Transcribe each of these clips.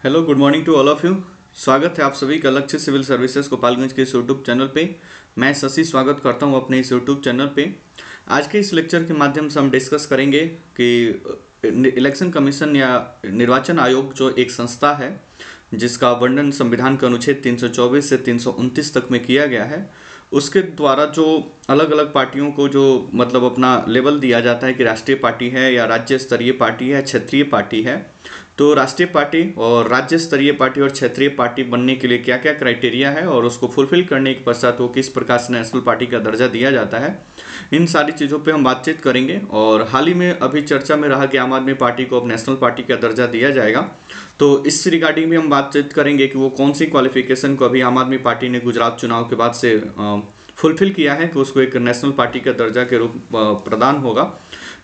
Hello, good morning to all of you. स्वागत है आप सभी का लक्ष्य सिविल सर्विसेज गोपालगंज के इस यूट्यूब चैनल पे। मैं शशि स्वागत करता हूं अपने इस यूट्यूब चैनल पे। आज के इस लेक्चर के माध्यम से हम डिस्कस करेंगे कि इलेक्शन कमीशन या निर्वाचन आयोग जो एक संस्था है जिसका वर्णन संविधान के अनुच्छेद 324 से 329 तक में किया गया है, उसके द्वारा जो अलग अलग पार्टियों को जो मतलब अपना लेवल दिया जाता है कि राष्ट्रीय पार्टी है या राज्य स्तरीय पार्टी है, क्षेत्रीय पार्टी है। तो राष्ट्रीय पार्टी और राज्य स्तरीय पार्टी और क्षेत्रीय पार्टी बनने के लिए क्या क्या क्राइटेरिया है और उसको फुलफिल करने के पश्चात वो किस प्रकार से नेशनल पार्टी का दर्जा दिया जाता है, इन सारी चीज़ों पे हम बातचीत करेंगे। और हाल ही में अभी चर्चा में रहा कि आम आदमी पार्टी को अब नेशनल पार्टी का दर्जा दिया जाएगा, तो इस रिगार्डिंग भी हम बातचीत करेंगे कि वो कौन सी क्वालिफिकेशन को अभी आम आदमी पार्टी ने गुजरात चुनाव के बाद से फुलफिल किया है कि उसको एक नेशनल पार्टी का दर्जा के रूप प्रदान होगा।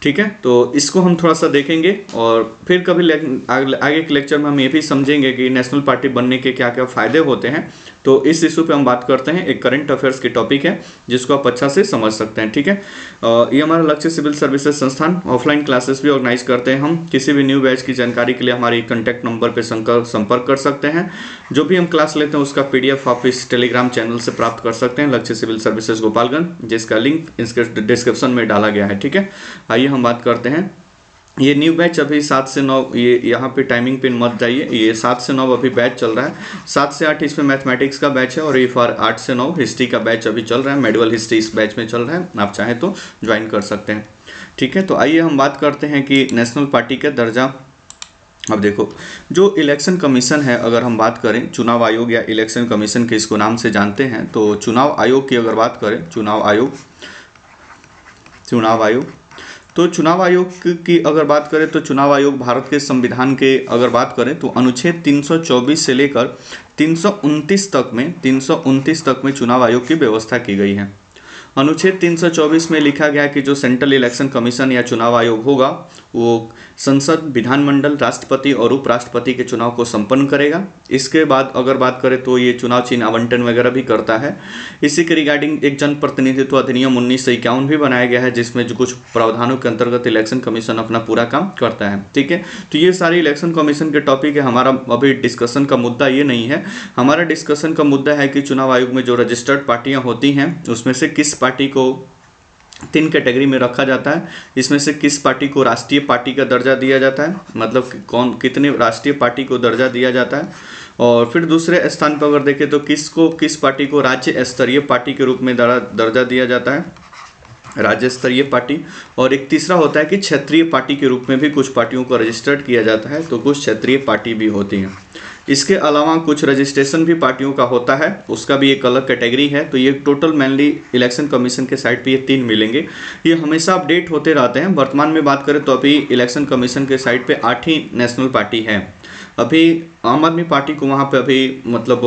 ठीक है, तो इसको हम थोड़ा सा देखेंगे और फिर कभी आगे के लेक्चर में हम ये भी समझेंगे कि नेशनल पार्टी बनने के क्या क्या फ़ायदे होते हैं। तो इस इशू पे हम बात करते हैं। एक करंट अफेयर्स की टॉपिक है जिसको आप अच्छा से समझ सकते हैं। ठीक है, ये हमारा लक्ष्य सिविल सर्विसेज संस्थान ऑफलाइन क्लासेस भी ऑर्गेनाइज करते हैं। हम किसी भी न्यू बैच की जानकारी के लिए हमारी कॉन्टैक्ट नंबर पर संपर्क कर सकते हैं। जो भी हम क्लास लेते हैं उसका PDF आप इस टेलीग्राम चैनल से प्राप्त कर सकते हैं, लक्ष्य सिविल सर्विसेज गोपालगंज, जिसका लिंक इसके डिस्क्रिप्शन में डाला गया है। ठीक है, आइए हम बात करते हैं। ये न्यू बैच अभी 7 से 9, ये यहाँ पे टाइमिंग पिन मत जाइए, ये 7 से 9 अभी बैच चल रहा है। 7 से 8 इसमें मैथमेटिक्स का बैच है और ये फॉर 8 से 9 हिस्ट्री का बैच अभी चल रहा है। मेडिवल हिस्ट्री इस बैच में चल रहा है, आप चाहें तो ज्वाइन कर सकते हैं। ठीक है, तो आइए हम बात करते हैं कि नेशनल पार्टी का दर्जा। अब देखो, जो इलेक्शन कमीशन है, अगर हम बात करें चुनाव आयोग या इलेक्शन कमीशन के इसको नाम से जानते हैं, तो चुनाव आयोग की अगर बात करें, चुनाव आयोग तो चुनाव आयोग की अगर बात करें तो चुनाव आयोग भारत के संविधान के अगर बात करें तो अनुच्छेद 324 से लेकर 329 तक में चुनाव आयोग की व्यवस्था की गई है। अनुच्छेद 324 में लिखा गया कि जो सेंट्रल इलेक्शन कमीशन या चुनाव आयोग होगा वो संसद, विधानमंडल, राष्ट्रपति और उपराष्ट्रपति के चुनाव को संपन्न करेगा। इसके बाद अगर बात करें तो ये चुनाव चिन्ह आवंटन वगैरह भी करता है। इसी के रिगार्डिंग एक जनप्रतिनिधित्व अधिनियम 1951 भी बनाया गया है, जिसमें जो कुछ प्रावधानों के अंतर्गत इलेक्शन कमीशन अपना पूरा काम करता है। ठीक है, तो ये सारे इलेक्शन कमीशन के टॉपिक है। हमारा अभी डिस्कशन का मुद्दा ये नहीं है। हमारा डिस्कशन का मुद्दा है कि चुनाव आयोग में जो रजिस्टर्ड पार्टियां होती हैं उसमें से किस पार्टी को 3 कैटेगरी में रखा जाता है। इसमें से किस पार्टी को राष्ट्रीय पार्टी का दर्जा दिया जाता है, मतलब कितने राष्ट्रीय पार्टी को दर्जा दिया जाता है। और फिर दूसरे स्थान पर अगर देखें तो किस पार्टी को राज्य स्तरीय पार्टी के रूप में दर्जा दिया जाता है, राज्य स्तरीय पार्टी। और एक तीसरा होता है कि क्षेत्रीय पार्टी के रूप में भी कुछ पार्टियों को रजिस्टर्ड किया जाता है, तो कुछ क्षेत्रीय पार्टी भी होती हैं। इसके अलावा कुछ रजिस्ट्रेशन भी पार्टियों का होता है, उसका भी एक अलग कैटेगरी है। तो ये टोटल मेनली इलेक्शन कमीशन के साइट पे ये 3 मिलेंगे। ये हमेशा अपडेट होते रहते हैं। वर्तमान में बात करें तो अभी इलेक्शन कमीशन के साइट पे 8 ही नेशनल पार्टी है। अभी आम आदमी पार्टी को वहाँ पे अभी मतलब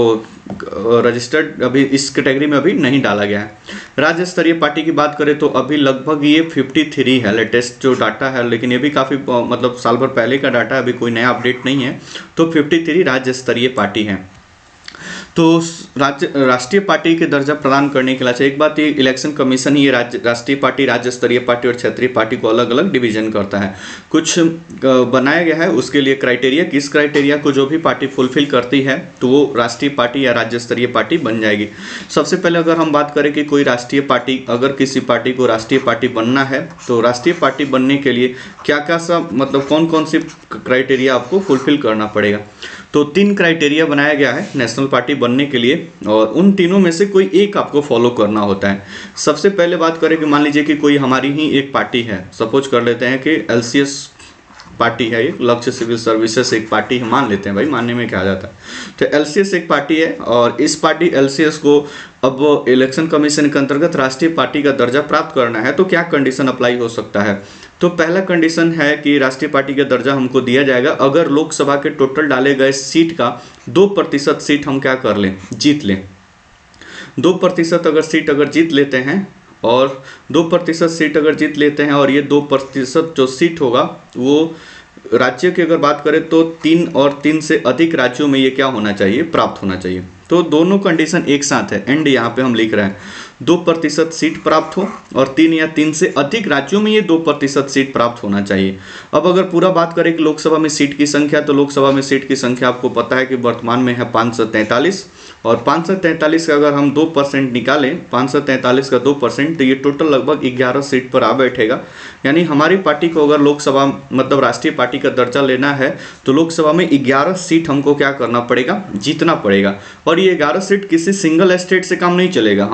रजिस्टर्ड अभी इस कैटेगरी में अभी नहीं डाला गया है। राज्य स्तरीय पार्टी की बात करें तो अभी लगभग ये 53 है, लेटेस्ट जो डाटा है, लेकिन ये भी काफ़ी मतलब साल भर पहले का डाटा है, अभी कोई नया अपडेट नहीं है। तो 53 राज्य स्तरीय पार्टी है। तो राष्ट्रीय पार्टी के दर्जा प्रदान करने के लिए एक बात, ये इलेक्शन कमीशन ही राष्ट्रीय पार्टी, राज्य स्तरीय पार्टी और क्षेत्रीय पार्टी को अलग अलग डिवीजन करता है। कुछ बनाया गया है उसके लिए क्राइटेरिया, किस क्राइटेरिया को जो भी पार्टी फुलफिल करती है तो वो राष्ट्रीय पार्टी या राज्य स्तरीय पार्टी बन जाएगी। सबसे पहले अगर हम बात करें कि कोई राष्ट्रीय पार्टी, अगर किसी पार्टी को राष्ट्रीय पार्टी बनना है तो राष्ट्रीय पार्टी बनने के लिए क्या क्या सब मतलब कौन कौन सी क्राइटेरिया आपको फुलफिल करना पड़ेगा। तो 3 क्राइटेरिया बनाया गया है नेशनल पार्टी बनने के लिए, और उन तीनों में से कोई एक आपको फॉलो करना होता है। सबसे पहले बात करें कि मान लीजिए कि कोई हमारी ही एक पार्टी है, सपोज कर लेते हैं कि LCS पार्टी है, एक लक्ष्य सिविल सर्विसेज एक पार्टी है, मान लेते हैं भाई, मानने में क्या जाता है। तो LCS एक पार्टी है और इस पार्टी LCS को अब इलेक्शन कमीशन के अंतर्गत राष्ट्रीय पार्टी का दर्जा प्राप्त करना है, तो क्या कंडीशन अप्लाई हो सकता है। तो पहला कंडीशन है कि राष्ट्रीय पार्टी का दर्जा हमको दिया जाएगा अगर लोकसभा के टोटल डाले गए सीट का 2% सीट हम क्या कर लें, जीत लें। 2% अगर सीट अगर जीत लेते हैं और 2% सीट अगर जीत लेते हैं और ये 2% जो सीट होगा वो राज्य की अगर बात करें तो 3 और 3 से अधिक राज्यों में ये क्या होना चाहिए, प्राप्त होना चाहिए। तो दोनों कंडीशन एक साथ है, एंड यहाँ पे हम लिख रहे हैं 2% सीट प्राप्त हो और 3 या 3 से अधिक राज्यों में ये 2% सीट प्राप्त होना चाहिए। अब अगर पूरा बात करें कि लोकसभा में सीट की संख्या, तो लोकसभा में सीट की संख्या आपको पता है कि वर्तमान में है 543, और 543 का अगर हम 2% निकालें, 543 का 2%, तो ये टोटल लगभग 11 सीट पर आ बैठेगा। यानी हमारी पार्टी को अगर लोकसभा मतलब राष्ट्रीय पार्टी का दर्जा लेना है तो लोकसभा में 11 सीट हमको क्या करना पड़ेगा, जीतना पड़ेगा। और ये 11 सीट किसी सिंगल स्टेट से काम नहीं चलेगा,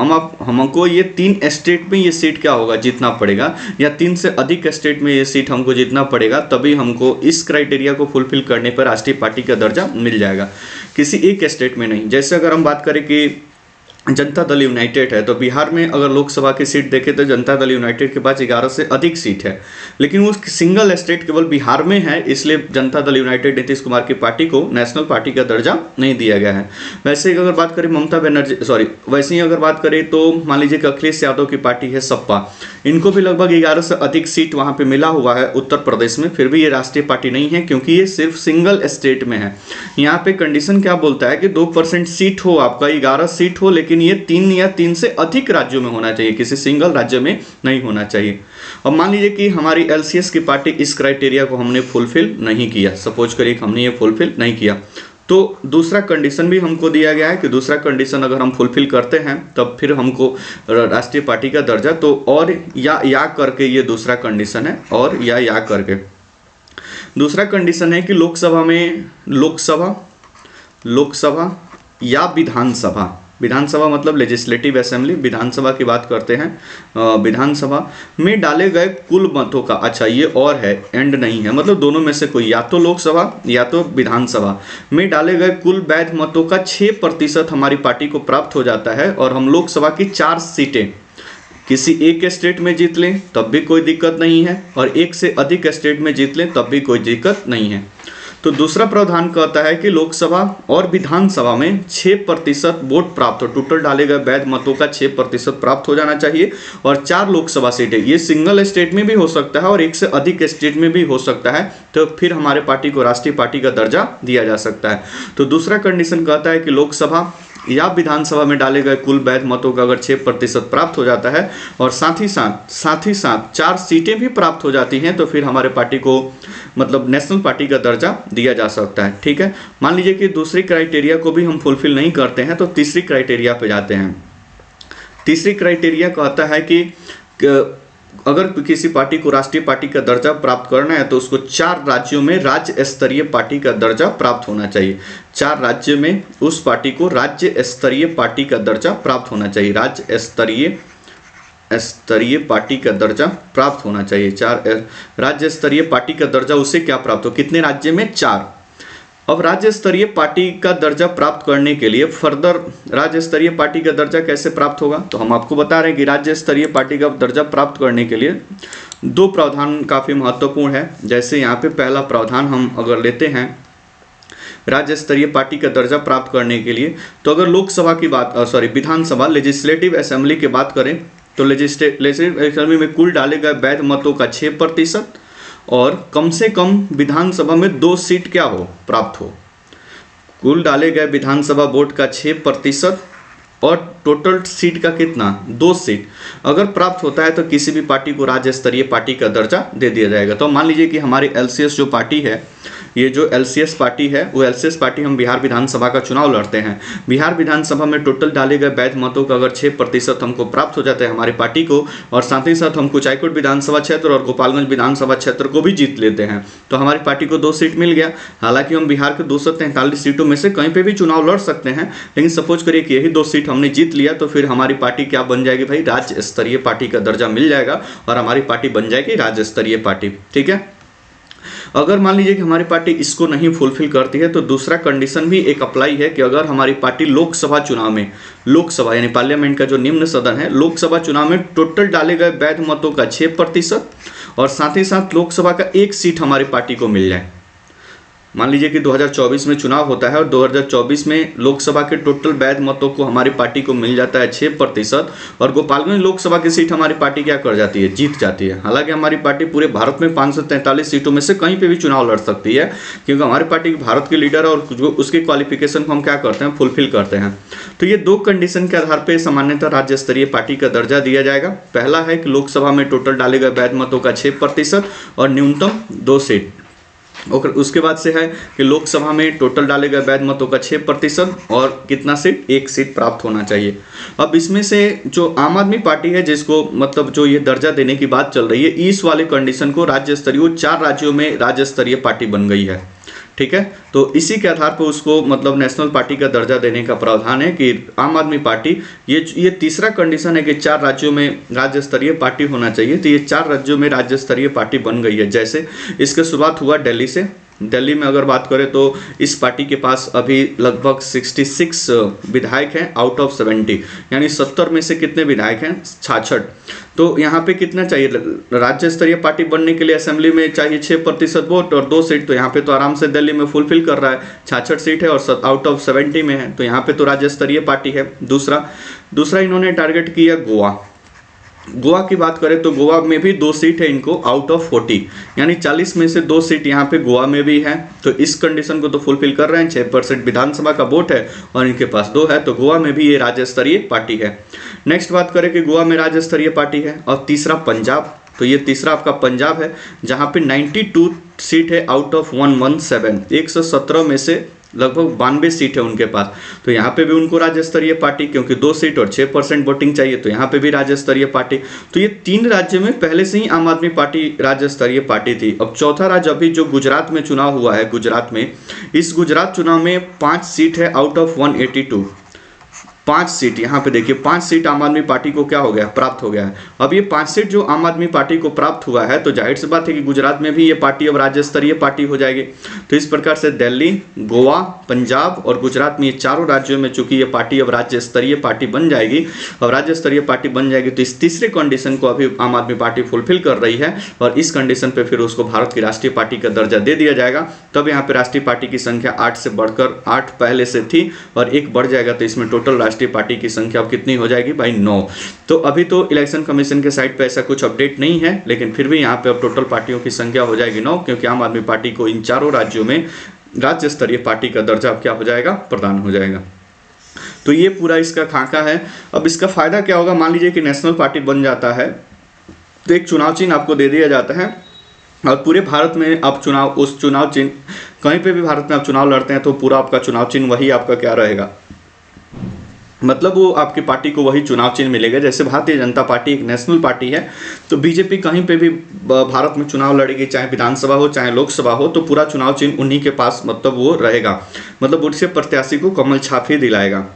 हमको ये 3 स्टेट में ये सीट क्या होगा, जीतना पड़ेगा, या 3 से अधिक स्टेट में ये सीट हमको जीतना पड़ेगा, तभी हमको इस क्राइटेरिया को फुलफिल करने पर राष्ट्रीय पार्टी का दर्जा मिल जाएगा, किसी एक स्टेट में नहीं। जैसे अगर हम बात करें कि जनता दल यूनाइटेड है, तो बिहार में अगर लोकसभा की सीट देखें तो जनता दल यूनाइटेड के पास 11 से अधिक सीट है, लेकिन वो सिंगल स्टेट केवल बिहार में है, इसलिए जनता दल यूनाइटेड नीतीश कुमार की पार्टी को नेशनल पार्टी का दर्जा नहीं दिया गया है। वैसे अगर बात करें ममता बनर्जी वैसे ही अगर बात करें तो मान लीजिए कि अखिलेश यादव की पार्टी है सपा, इनको भी लगभग 11 से अधिक सीट वहाँ पे मिला हुआ है उत्तर प्रदेश में, फिर भी ये राष्ट्रीय पार्टी नहीं है क्योंकि ये सिर्फ सिंगल स्टेट में है। यहाँ पे कंडीशन क्या बोलता है कि 2% सीट हो, आपका 11 सीट हो, लेकिन ये 3 या 3 से अधिक राज्यों में होना चाहिए, किसी सिंगल राज्य में नहीं होना चाहिए। अब मान लीजिए कि हमारी एलसीएस की पार्टी इस क्राइटेरिया को हमने फुलफिल नहीं किया, सपोज करिए कि हमने ये फुलफिल नहीं किया, तो दूसरा कंडीशन भी हमको दिया गया है कि दूसरा कंडीशन अगर हम फुलफिल करते हैं तब फिर हमको राष्ट्रीय पार्टी का दर्जा, तो और या करके ये दूसरा कंडीशन है, और या करके दूसरा कंडीशन है कि लोकसभा या विधानसभा मतलब लेजिस्लेटिव असेंबली, विधानसभा की बात करते हैं, विधानसभा में डाले गए कुल मतों का, अच्छा ये और है, एंड नहीं है, मतलब दोनों में से कोई, या तो लोकसभा या तो विधानसभा में डाले गए कुल वैध मतों का 6% हमारी पार्टी को प्राप्त हो जाता है, और हम लोकसभा की 4 सीटें किसी एक स्टेट में जीत लें तब भी कोई दिक्कत नहीं है, और एक से अधिक स्टेट में जीत लें तब भी कोई दिक्कत नहीं है। तो दूसरा प्रावधान कहता है कि लोकसभा और विधानसभा में 6% वोट प्राप्त हो, टोटल डाले गए वैध मतों का 6% प्राप्त हो जाना चाहिए, और 4 लोकसभा सीटें, ये सिंगल स्टेट में भी हो सकता है और एक से अधिक स्टेट में भी हो सकता है, तो फिर हमारे पार्टी को राष्ट्रीय पार्टी का दर्जा दिया जा सकता है। तो दूसरा कंडीशन कहता है कि लोकसभा या विधानसभा में डाले गए कुल वैध मतों का अगर 6% प्राप्त हो जाता है और साथ ही साथ 4 सीटें भी प्राप्त हो जाती हैं, तो फिर हमारे पार्टी को मतलब नेशनल पार्टी का दर्जा दिया जा सकता है। ठीक है, मान लीजिए कि दूसरी क्राइटेरिया को भी हम फुलफिल नहीं करते हैं, तो तीसरी क्राइटेरिया पे जाते हैं। तीसरी क्राइटेरिया कहता है कि अगर किसी पार्टी को राष्ट्रीय पार्टी का दर्जा प्राप्त करना है तो उसको 4 राज्यों में राज्य स्तरीय पार्टी का दर्जा प्राप्त होना चाहिए। 4 राज्य में उस पार्टी को राज्य स्तरीय पार्टी का दर्जा प्राप्त होना चाहिए, राज्य स्तरीय पार्टी का दर्जा प्राप्त होना चाहिए। 4 राज्य स्तरीय पार्टी का दर्जा उसे क्या प्राप्त हो, कितने राज्य में, 4। अब राज्य स्तरीय पार्टी का दर्जा प्राप्त करने के लिए फर्दर राज्य स्तरीय पार्टी का दर्जा कैसे प्राप्त होगा, तो हम आपको बता रहे हैं कि राज्य स्तरीय पार्टी का दर्जा प्राप्त करने के लिए 2 प्रावधान काफ़ी महत्वपूर्ण है। जैसे यहाँ पे पहला प्रावधान हम अगर लेते हैं राज्य स्तरीय पार्टी का दर्जा प्राप्त करने के लिए, तो अगर लोकसभा की बात विधानसभा लेजिस्लेटिव असेंबली की बात करें तो लेजिस्लेटिव असेंबली में कुल डाले गए वैध मतों का 6% और कम से कम विधानसभा में 2 सीट क्या हो, प्राप्त हो। कुल डाले गए विधानसभा वोट का 6% और टोटल सीट का कितना, 2 सीट अगर प्राप्त होता है तो किसी भी पार्टी को राज्य स्तरीय पार्टी का दर्जा दे दिया जाएगा। तो मान लीजिए कि हमारी एलसीएस जो पार्टी है, ये जो एलसीएस पार्टी है, वो एलसीएस पार्टी हम बिहार विधानसभा का चुनाव लड़ते हैं। बिहार विधानसभा में टोटल डाले गए वैध मतों का अगर 6% हमको प्राप्त हो जाता है हमारी पार्टी को, और साथ ही साथ हम कुचायकोट विधानसभा क्षेत्र और गोपालगंज विधानसभा क्षेत्र को भी जीत लेते हैं, तो हमारी पार्टी को 2 सीट मिल गया। हालांकि हम बिहार के 243 सीटों में से कहीं पर भी चुनाव लड़ सकते हैं, लेकिन सपोज करिए कि यही 2 सीट हमने जीत लिया, तो फिर हमारी पार्टी क्या बन जाएगी भाई, राज्य स्तरीय पार्टी का दर्जा मिल जाएगा और हमारी पार्टी बन जाएगी राज्य स्तरीय पार्टी। ठीक है, अगर मान लीजिए कि हमारी पार्टी इसको नहीं फुलफिल करती है तो दूसरा कंडीशन भी एक अप्लाई है कि अगर हमारी पार्टी लोकसभा चुनाव में, लोकसभा यानी पार्लियामेंट का जो निम्न सदन है, लोकसभा चुनाव में टोटल डाले गए वैध मतों का 6% और साथ ही साथ लोकसभा का 1 सीट हमारी पार्टी को मिल जाए, मान लीजिए कि 2024 में चुनाव होता है और 2024 में लोकसभा के टोटल वैध मतों को हमारी पार्टी को मिल जाता है 6% और गोपालगंज लोकसभा की सीट हमारी पार्टी क्या कर जाती है, जीत जाती है। हालांकि हमारी पार्टी पूरे भारत में 543 सीटों में से कहीं पे भी चुनाव लड़ सकती है, क्योंकि हमारी पार्टी भारत की लीडर है और जो उसकी क्वालिफिकेशन को हम क्या करते हैं, फुलफिल करते हैं। तो ये 2 कंडीशन के आधार पर सामान्यतः राज्य स्तरीय पार्टी का दर्जा दिया जाएगा। पहला है कि लोकसभा में टोटल डाले गए वैध मतों का 6% और न्यूनतम 2 सीट। और उसके बाद से है कि लोकसभा में टोटल डाले गए वैध मतों का 6% और कितना सीट, 1 सीट प्राप्त होना चाहिए। अब इसमें से जो आम आदमी पार्टी है, जिसको मतलब जो ये दर्जा देने की बात चल रही है, इस वाले कंडीशन को राज्य स्तरीय 4 राज्यों में राज्य स्तरीय पार्टी बन गई है। ठीक है, तो इसी के आधार पर उसको मतलब नेशनल पार्टी का दर्जा देने का प्रावधान है कि आम आदमी पार्टी, ये तीसरा कंडीशन है कि 4 राज्यों में राज्य स्तरीय पार्टी होना चाहिए। तो ये 4 राज्यों में राज्य स्तरीय पार्टी बन गई है। जैसे इसका शुरुआत हुआ दिल्ली से। दिल्ली में अगर बात करें तो इस पार्टी के पास अभी लगभग 66 विधायक हैं आउट ऑफ 70, यानी 70 में से कितने विधायक हैं, 66। तो यहाँ पे कितना चाहिए राज्य स्तरीय पार्टी बनने के लिए, असेंबली में चाहिए 6% वोट और 2 सीट। तो यहाँ पे तो आराम से दिल्ली में फुलफिल कर रहा है, 66 सीट है और आउट ऑफ 70 में है, तो यहाँ पे तो राज्य स्तरीय पार्टी है। दूसरा इन्होंने टारगेट किया गोवा की बात करें तो गोवा में भी 2 सीट है इनको आउट ऑफ 40, यानी 40 में से 2 सीट यहाँ पे गोवा में भी है। तो इस कंडीशन को तो फुलफिल कर रहे हैं। 6% विधानसभा का वोट है और इनके पास 2 है, तो गोवा में भी ये राज्य स्तरीय पार्टी है। नेक्स्ट बात करें कि गोवा में राज्य स्तरीय पार्टी है। और तीसरा पंजाब, तो ये तीसरा आपका पंजाब है, जहाँ पे 92 सीट है आउट ऑफ 117, 117 में से लगभग 92 सीट है उनके पास। तो यहाँ पे भी उनको राज्य स्तरीय पार्टी, क्योंकि 2 सीट और 6% वोटिंग चाहिए, तो यहाँ पे भी राज्य स्तरीय पार्टी। तो ये 3 राज्य में पहले से ही आम आदमी पार्टी राज्य स्तरीय पार्टी थी। अब चौथा राज्य अभी जो गुजरात में चुनाव हुआ है, गुजरात में, इस गुजरात चुनाव में 5 सीट है आउट ऑफ 182, 5 सीट यहाँ पे देखिए, 5 सीट आम आदमी पार्टी को क्या हो गया, प्राप्त हो गया है। अब ये 5 सीट जो आम आदमी पार्टी को प्राप्त हुआ है, तो जाहिर सी बात है कि गुजरात में भी ये पार्टी अब राज्य स्तरीय पार्टी हो जाएगी। तो इस प्रकार से दिल्ली, गोवा, पंजाब और गुजरात में ये चारों राज्यों में चूंकि ये पार्टी अब राज्य स्तरीय पार्टी बन जाएगी, और राज्य स्तरीय पार्टी बन जाएगी तो इस तीसरे कंडीशन को अभी आम आदमी पार्टी फुलफिल कर रही है, और इस कंडीशन पे फिर उसको भारत की राष्ट्रीय पार्टी का दर्जा दे दिया जाएगा। तब यहाँ पे राष्ट्रीय पार्टी की संख्या 8 से बढ़कर 8 पहले से थी और 1 बढ़ जाएगा, तो इसमें टोटल राष्ट्रीय पार्टी की संख्या अब कितनी हो जाएगी भाई, 9। तो अभी तो इलेक्शन कमीशन के साइट पे ऐसा कुछ अपडेट नहीं है, लेकिन फिर भी यहाँ पे अब टोटल पार्टियों की संख्या हो जाएगी 9, क्योंकि आम आदमी पार्टी को इन चारों राज्यों में राज्य स्तरीय पार्टी का दर्जा अब क्या हो जाएगा, प्रदान हो जाएगा। तो ये पूरा इसका खाका है। अब इसका फायदा क्या होगा, मान लीजिए कि नेशनल पार्टी बन जाता है तो एक चुनाव चिन्ह आपको दे दिया जाता है, और पूरे भारत में आप उस चुनाव चिन्ह कहीं पे भी भारत में आप चुनाव लड़ते हैं तो पूरा आपका चुनाव चिन्ह वही आपका क्या रहेगा, मतलब वो आपकी पार्टी को वही चुनाव चिन्ह मिलेगा। जैसे भारतीय जनता पार्टी एक नेशनल पार्टी है, तो बीजेपी कहीं पे भी भारत में चुनाव लड़ेगी, चाहे विधानसभा हो चाहे लोकसभा हो, तो पूरा चुनाव चिन्ह उन्हीं के पास मतलब वो रहेगा, मतलब उससे प्रत्याशी को कमल छाप ही दिलाएगा।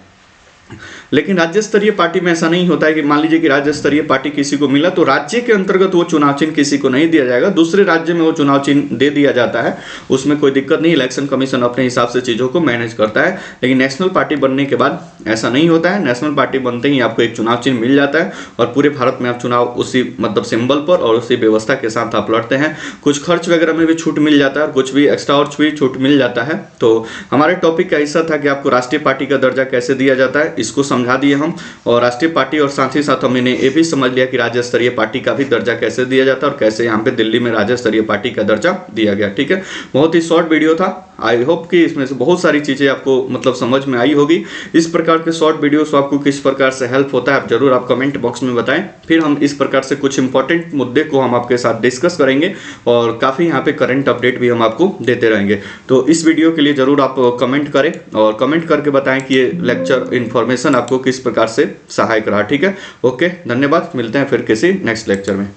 लेकिन राज्य स्तरीय पार्टी में ऐसा नहीं होता है कि मान लीजिए कि राज्य स्तरीय पार्टी किसी को मिला तो राज्य के अंतर्गत वो चुनाव चिन्ह किसी को नहीं दिया जाएगा, दूसरे राज्य में वो चुनाव चिन्ह दे दिया जाता है, उसमें कोई दिक्कत नहीं। इलेक्शन कमीशन अपने हिसाब से चीज़ों को मैनेज करता है। लेकिन नेशनल पार्टी बनने के बाद ऐसा नहीं होता है। नेशनल पार्टी बनते ही आपको एक चुनाव चिन्ह मिल जाता है और पूरे भारत में आप चुनाव उसी मतलब सिंबल पर और उसी व्यवस्था के साथ आप लड़ते हैं। कुछ खर्च वगैरह में भी छूट मिल जाता है और कुछ भी एक्स्ट्रा और भी छूट मिल जाता है। तो हमारे टॉपिक का हिस्सा था कि आपको राष्ट्रीय पार्टी का दर्जा कैसे दिया जाता है, इसको समझा दिए हम, और राष्ट्रीय पार्टी और साथ ही साथ हमने ये भी समझ लिया कि राज्य स्तरीय पार्टी का भी दर्जा कैसे दिया जाता है और कैसे यहाँ पे दिल्ली में राज्य स्तरीय पार्टी का दर्जा दिया गया। ठीक है, बहुत ही शॉर्ट वीडियो था। आई होप कि इसमें से बहुत सारी चीज़ें आपको मतलब समझ में आई होगी। इस प्रकार के शॉर्ट वीडियोस आपको किस प्रकार से हेल्प होता है आप जरूर आप कमेंट बॉक्स में बताएं। फिर हम इस प्रकार से कुछ इंपॉर्टेंट मुद्दे को हम आपके साथ डिस्कस करेंगे और काफ़ी यहाँ पे करंट अपडेट भी हम आपको देते रहेंगे। तो इस वीडियो के लिए ज़रूर आप कमेंट करें और कमेंट करके बताएं कि ये लेक्चर इन्फॉर्मेशन आपको किस प्रकार से सहायक रहा। ठीक है, ओके, धन्यवाद। मिलते हैं फिर किसी नेक्स्ट लेक्चर में।